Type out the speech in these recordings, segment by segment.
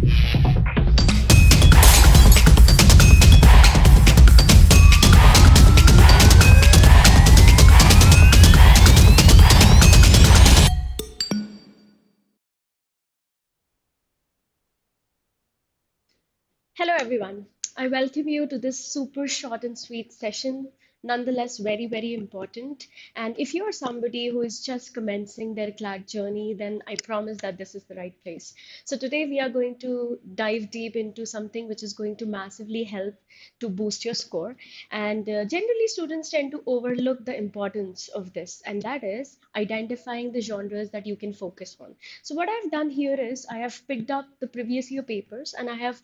Hello, everyone. I welcome you to this super short and sweet session, nonetheless, very, very important. And if you're somebody who is just commencing their CLAT journey, then I promise that this is the right place. So, today we are going to dive deep into something which is going to massively help to boost your score. And generally, students tend to overlook the importance of this, and that is identifying the genres that you can focus on. So, what I've done here is I have picked up the previous year papers and I have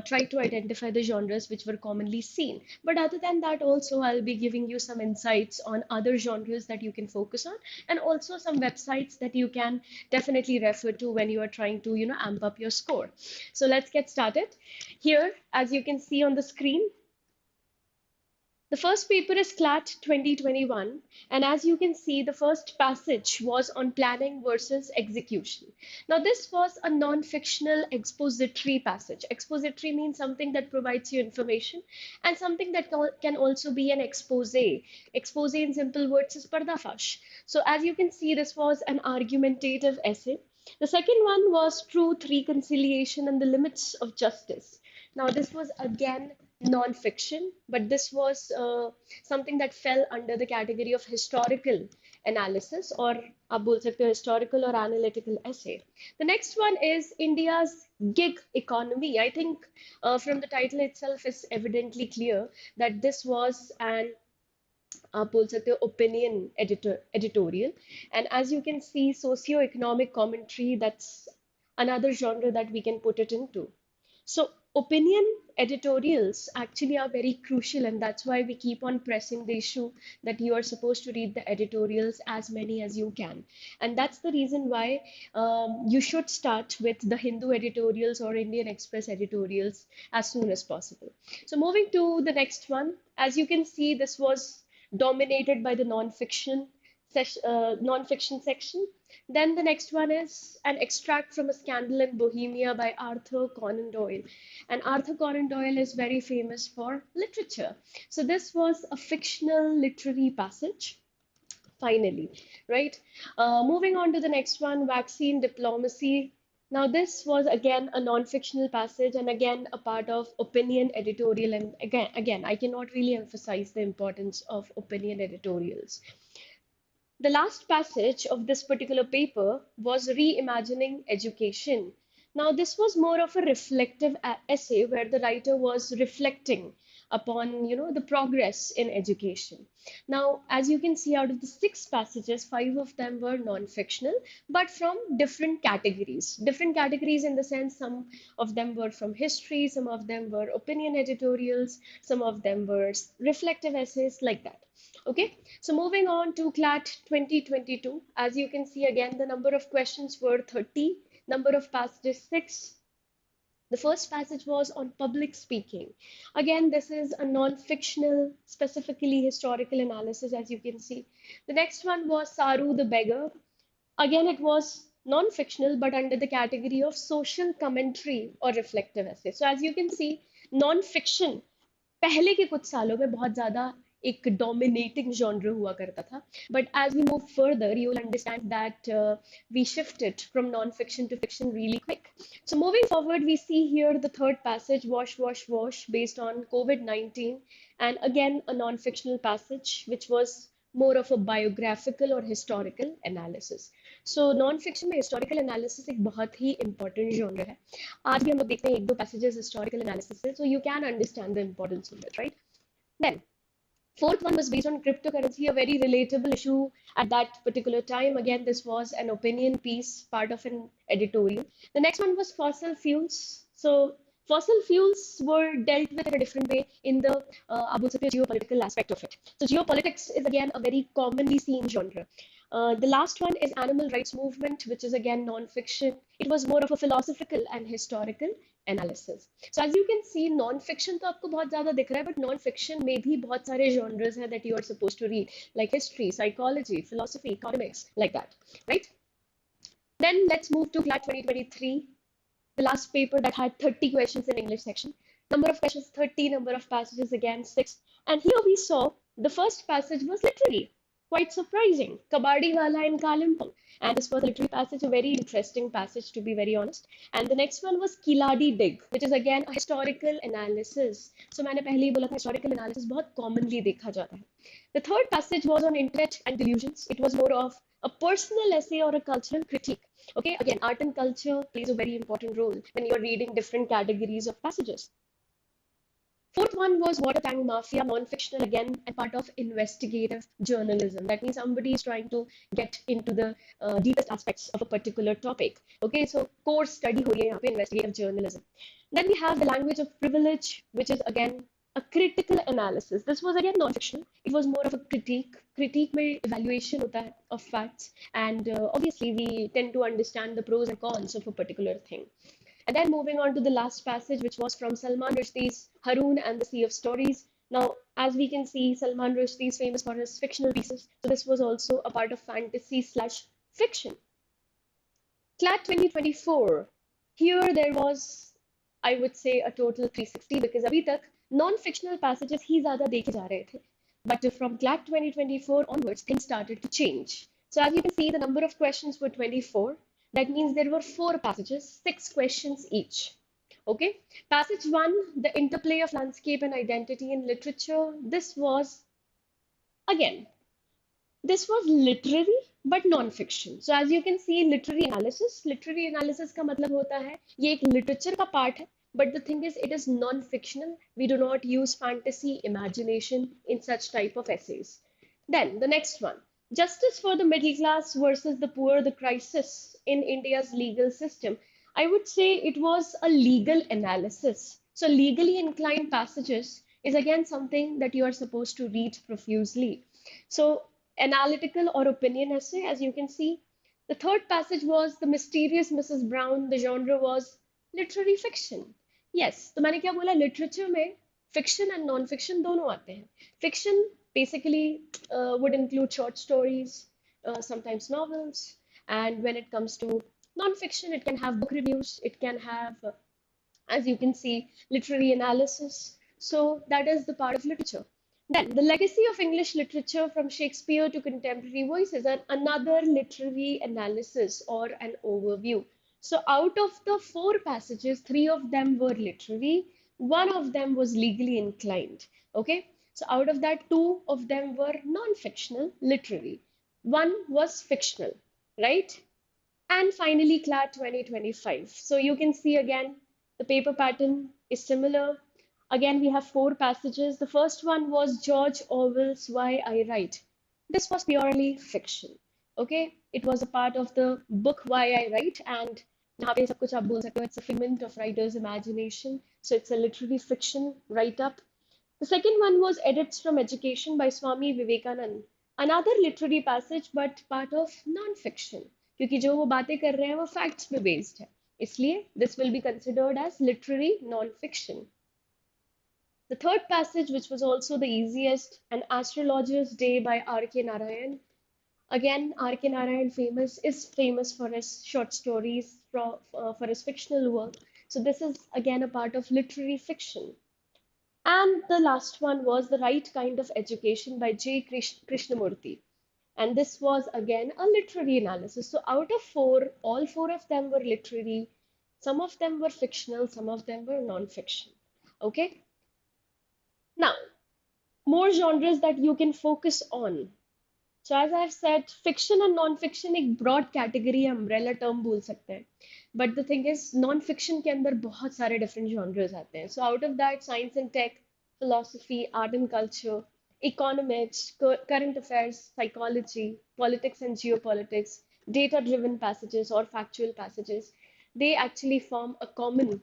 try to identify the genres which were commonly seen. But other than that, also, I'll be giving you some insights on other genres that you can focus on, and also some websites that you can definitely refer to when you are trying to, amp up your score. So let's get started. Here, as you can see on the screen, the first paper is CLAT 2021, and as you can see, the first passage was on planning versus execution. Now, this was a non-fictional expository passage. Expository means something that provides you information, and something that can also be an expose. Expose in simple words is pardafash. So, as you can see, this was an argumentative essay. The second one was Truth, Reconciliation, and the Limits of Justice. Now, this was again non-fiction, but this was something that fell under the category of historical analysis, or आप बोल सकते हो historical or analytical essay. The next one is India's gig economy. I think from the title itself is evidently clear that this was an आप बोल सकते हो opinion editorial. And as you can see, socio-economic commentary, that's another genre that we can put it into. So opinion editorials actually are very crucial, and that's why we keep on pressing the issue that you are supposed to read the editorials as many as you can. And that's the reason why you should start with the Hindu editorials or Indian Express editorials as soon as possible. So moving to the next one, as you can see, this was dominated by the non-fiction section. Then the next one is an extract from a scandal in Bohemia by Arthur Conan Doyle. And Arthur Conan Doyle is very famous for literature. So this was a fictional literary passage, finally, right? Moving on to the next one, vaccine diplomacy. Now, this was again a non-fictional passage and again a part of opinion editorial. And again, I cannot really emphasize the importance of opinion editorials. The last passage of this particular paper was Reimagining Education. Now, this was more of a reflective essay where the writer was reflecting upon, the progress in education. Now, as you can see, out of the six passages, five of them were non-fictional, but from different categories. Different categories in the sense some of them were from history, some of them were opinion editorials, some of them were reflective essays, like that. Okay, so moving on to CLAT 2022, as you can see again, the number of questions were 30, number of passages 6. The first passage was on public speaking. Again, this is a non-fictional, specifically historical analysis, as you can see. The next one was Saru the Beggar. Again, it was non-fictional, but under the category of social commentary or reflective essay. So as you can see, non-fiction पहले के कुछ सालों में बहुत ज़्यादा एक dominating genre हुआ करता था. But as we move further, you'll understand that we shifted from non-fiction to fiction really quick. So moving forward, we see here the third passage, Wash, Wash, Wash, based on COVID-19, and again a non-fictional passage, which was more of a biographical or historical analysis. So non-fiction में historical analysis एक बहुत ही important genre है. आज भी हम लोग देखते हैं एक दो passages historical analysis से, so you can understand the importance of it, right? Then fourth one was based on cryptocurrency, a very relatable issue at that particular time. Again, this was an opinion piece, part of an editorial. The next one was fossil fuels. So fossil fuels were dealt with in a different way in the geopolitical aspect of it. So geopolitics is again a very commonly seen genre. The last one is animal rights movement, which is again non-fiction. It was more of a philosophical and historical analysis. So as you can see, non-fiction तो आपको बहुत ज़्यादा दिख रहा है, but non-fiction में भी बहुत सारे genres हैं that you are supposed to read, like history, psychology, philosophy, economics, like that, right? Then let's move to CLAT 2023. the last paper that had 30 questions in English section. Number of questions 30, number of passages again 6. And here we saw the first passage was literary. Quite surprising. Kabadi Wala in Kalimpong. And this was a literary passage, a very interesting passage to be very honest. And the next one was Kiladi Dig, which is again a historical analysis. So मैंने पहले ही बोला था historical analysis बहुत commonly देखा जाता है. The third passage was on internet and delusions. It was more of a personal essay or a cultural critique. Okay, again, art and culture plays a very important role when you're reading different categories of passages. Fourth one was Water Tank Mafia, non-fictional again, and part of investigative journalism. That means somebody is trying to get into the deepest aspects of a particular topic. Okay, so core study हो रही है यहाँ पे investigative journalism. Then we have the language of privilege, which is again a critical analysis. This was again non-fictional. It was more of a critique. Critique में evaluation होता है of facts, and obviously we tend to understand the pros and cons of a particular thing. And then moving on to the last passage, which was from Salman Rushdie's Haroon and the Sea of Stories. Now, as we can see, Salman Rushdie is famous for his fictional pieces. So this was also a part of fantasy slash fiction. CLAT 2024. Here there was, I would say, a total 360 because अभी तक non-fictional passages ही ज़्यादा देखे जा रहे थे. But from CLAT 2024 onwards, things started to change. So as you can see, the number of questions were 24. That means there were 4 passages, 6 questions each. Okay. Passage 1, the interplay of landscape and identity in literature. This was, again, this was literary but non-fiction. So as you can see, literary analysis का मतलब होता है ये एक literature का part है, but the thing is it is non-fictional. We do not use fantasy, imagination in such type of essays. Then the next one, justice for the middle class versus the poor, the crisis in India's legal system. I would say it was a legal analysis. So legally inclined passages is again something that you are supposed to read profusely. So analytical or opinion essay, as you can see. The third passage was the mysterious Mrs. Brown. The genre was literary fiction. Yes, तो मैंने क्या बोला, literature में fiction and non-fiction दोनों आते हैं. Fiction basically would include short stories, sometimes novels, and when it comes to non-fiction, it can have book reviews, it can have, as you can see, literary analysis. So that is the part of literature. Then the legacy of English literature from Shakespeare to contemporary voices and another literary analysis or an overview. So out of the 4 passages, 3 of them were literary, 1 of them was legally inclined. Okay. So out of that, 2 of them were non-fictional, literary. 1 was fictional, right? And finally, CLAT 2025. So you can see again, the paper pattern is similar. Again, we have 4 passages. The first one was George Orwell's Why I Write. This was purely fiction. Okay, it was a part of the book Why I Write, and यहाँ पे सब कुछ आप बोल सकते हो, it's a figment of writer's imagination. So it's a literary fiction write-up. The second one was Edits from Education by Swami Vivekanand. Another literary passage, but part of non-fiction. क्योंकि जो वो बातें कर रहे हैं वो facts पे based है. इसलिए this will be considered as literary non-fiction. The third passage, which was also the easiest, An Astrologer's Day by R.K. Narayan. Again, R.K. Narayan is famous for his short stories, for his fictional work. So this is again a part of literary fiction. And the last one was The Right Kind of Education by J. Krishnamurti. And this was again a literary analysis. So out of 4, all 4 of them were literary. Some of them were fictional, some of them were non-fiction. Okay. Now, more genres that you can focus on. So as I've said, fiction and non-fiction एक broad category umbrella term बोल सकते हैं. But the thing is, non-fiction के अंदर बहुत सारे different genres आते हैं. So out of that, science and tech, philosophy, art and culture, economics, current affairs, psychology, politics and geopolitics, data-driven passages or factual passages, they actually form a common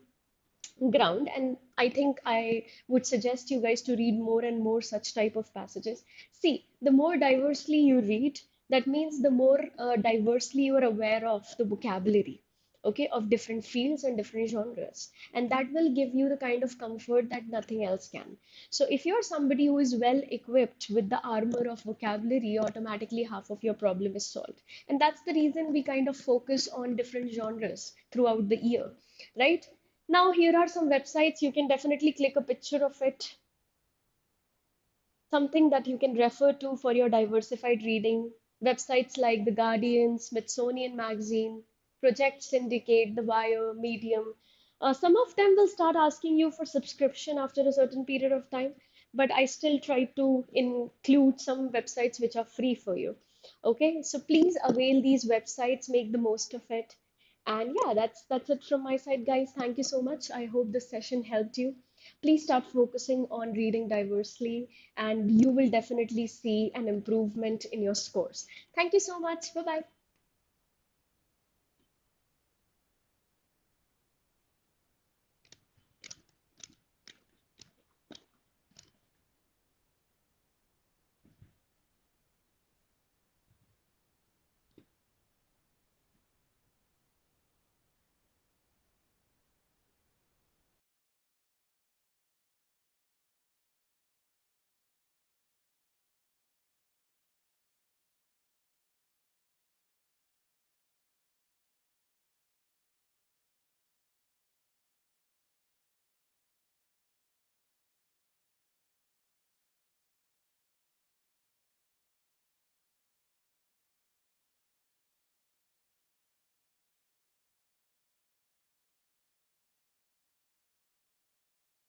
ground, and I think I would suggest you guys to read more and more such type of passages. See, the more diversely you read, that means the more diversely you are aware of the vocabulary. okay, of different fields and different genres. And that will give you the kind of comfort that nothing else can. So if you're somebody who is well equipped with the armor of vocabulary, automatically half of your problem is solved. And that's the reason we kind of focus on different genres throughout the year, right? Now, here are some websites. You can definitely click a picture of it, something that you can refer to for your diversified reading. Websites like The Guardian, Smithsonian Magazine, Project Syndicate, The Wire, Medium. Some of them will start asking you for subscription after a certain period of time, but I still try to include some websites which are free for you. Okay, so please avail these websites, make the most of it. And yeah, that's it from my side, guys. Thank you so much. I hope this session helped you. Please start focusing on reading diversely, and you will definitely see an improvement in your scores. Thank you so much. Bye bye.